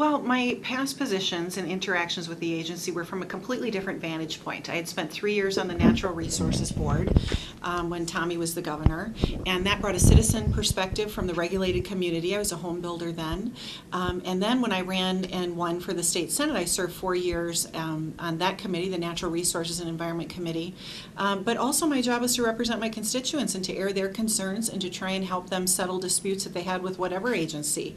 Well, my past positions and interactions with the agency were from a completely different vantage point. I had spent 3 years on the Natural Resources Board when Tommy was the governor, and that brought a citizen perspective from the regulated community. I was a home builder then. And then when I ran and won for the state senate, I served 4 years on that committee, the Natural Resources and Environment Committee. But also my job was to represent my constituents and to air their concerns and to try and help them settle disputes that they had with whatever agency.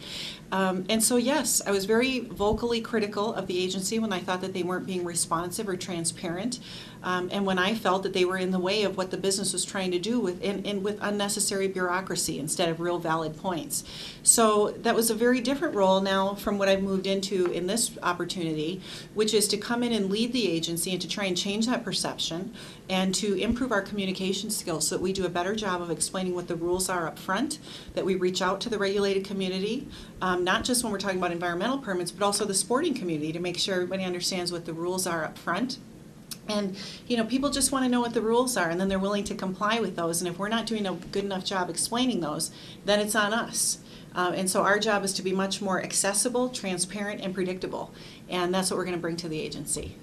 And so yes, I was very vocally critical of the agency when I thought that they weren't being responsive or transparent, and when I felt that they were in the way of what the business was trying to do with unnecessary bureaucracy instead of real valid points. So that was a very different role now from what I've moved into in this opportunity, which is to come in and lead the agency and to try and change that perception and to improve our communication skills so that we do a better job of explaining what the rules are up front, that we reach out to the regulated community, not just when we're talking about environmental permits, but also the sporting community, to make sure everybody understands what the rules are up front. And people just want to know what the rules are, and then they're willing to comply with those. And if we're not doing a good enough job explaining those, then it's on us. And so our job is to be much more accessible, transparent, and predictable. And that's what we're going to bring to the agency.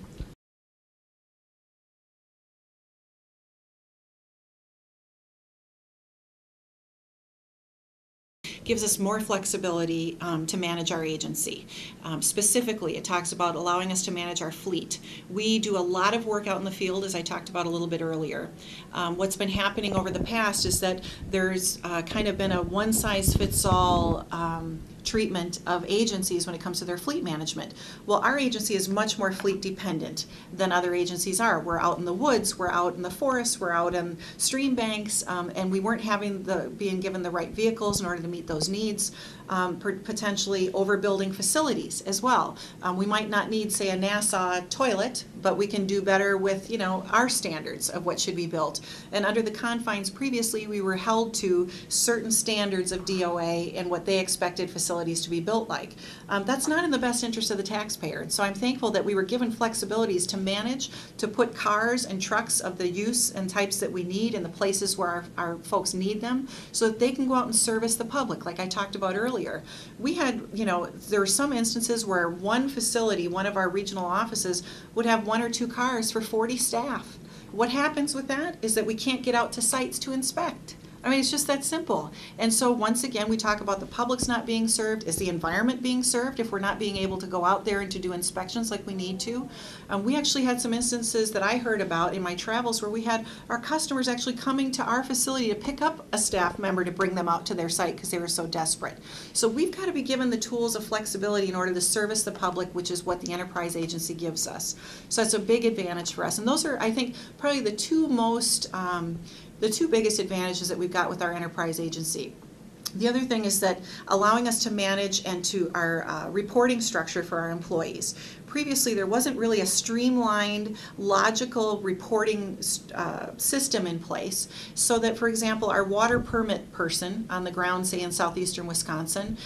Gives us more flexibility to manage our agency. Specifically, it talks about allowing us to manage our fleet. We do a lot of work out in the field, as I talked about a little bit earlier. What's been happening over the past is that there's kind of been a one-size-fits-all treatment of agencies when it comes to their fleet management. Well, our agency is much more fleet dependent than other agencies are. We're out in the woods, we're out in the forests, we're out in stream banks, and we weren't being given the right vehicles in order to meet those needs. Potentially overbuilding facilities as well. We might not need, say, a NASA toilet, but we can do better with, our standards of what should be built. And under the confines previously, we were held to certain standards of DOA and what they expected facilities to be built like. That's not in the best interest of the taxpayer. And so I'm thankful that we were given flexibilities to manage, to put cars and trucks of the use and types that we need in the places where our folks need them, so that they can go out and service the public, like I talked about earlier. We had, there were some instances where one facility, one of our regional offices, would have 1 or 2 cars for 40 staff. What happens with that is that we can't get out to sites to inspect. I mean, it's just that simple. And so once again, we talk about the public's not being served. Is the environment being served if we're not being able to go out there and to do inspections like we need to? We actually had some instances that I heard about in my travels where we had our customers actually coming to our facility to pick up a staff member to bring them out to their site because they were so desperate. So we've got to be given the tools of flexibility in order to service the public, which is what the enterprise agency gives us. So that's a big advantage for us. And those are, I think, probably the two biggest advantages that we've got with our enterprise agency. The other thing is that allowing us to manage and to our reporting structure for our employees. Previously, there wasn't really a streamlined, logical reporting system in place, so that, for example, our water permit person on the ground, say in southeastern Wisconsin,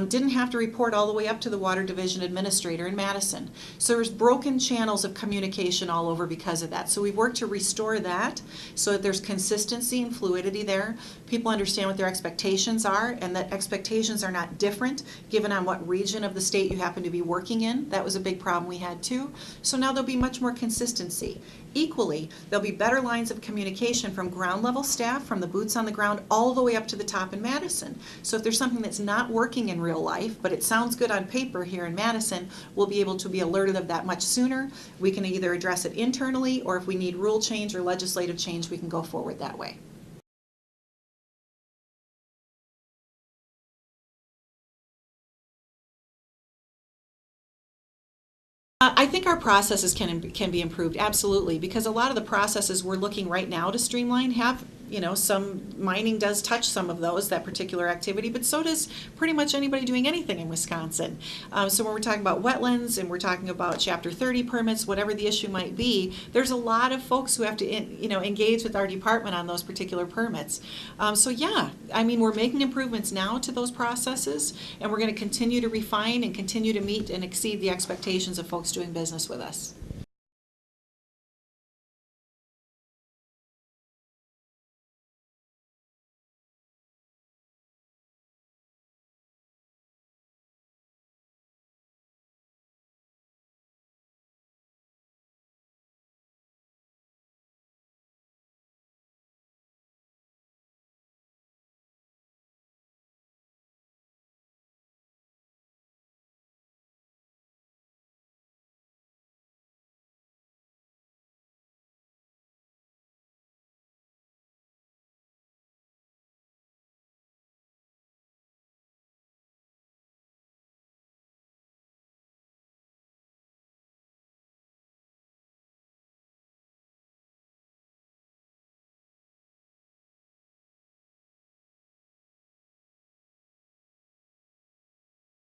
didn't have to report all the way up to the water division administrator in Madison. So there's broken channels of communication all over because of that. So we've worked to restore that so that there's consistency and fluidity there. People understand what their expectations are, and that expectations are not different given on what region of the state you happen to be working in. That was a big problem we had too. So now there'll be much more consistency. Equally, there'll be better lines of communication from ground level staff, from the boots on the ground, all the way up to the top in Madison. So if there's something that's not working in real life, but it sounds good on paper here in Madison, we'll be able to be alerted of that much sooner. We can either address it internally, or if we need rule change or legislative change, we can go forward that way. I think our processes can be improved, absolutely, because a lot of the processes we're looking right now to streamline have, some mining does touch some of those, that particular activity, but so does pretty much anybody doing anything in Wisconsin. So when we're talking about wetlands and we're talking about Chapter 30 permits, whatever the issue might be, there's a lot of folks who have to, engage with our department on those particular permits. So yeah, we're making improvements now to those processes, and we're going to continue to refine and continue to meet and exceed the expectations of folks doing business with us.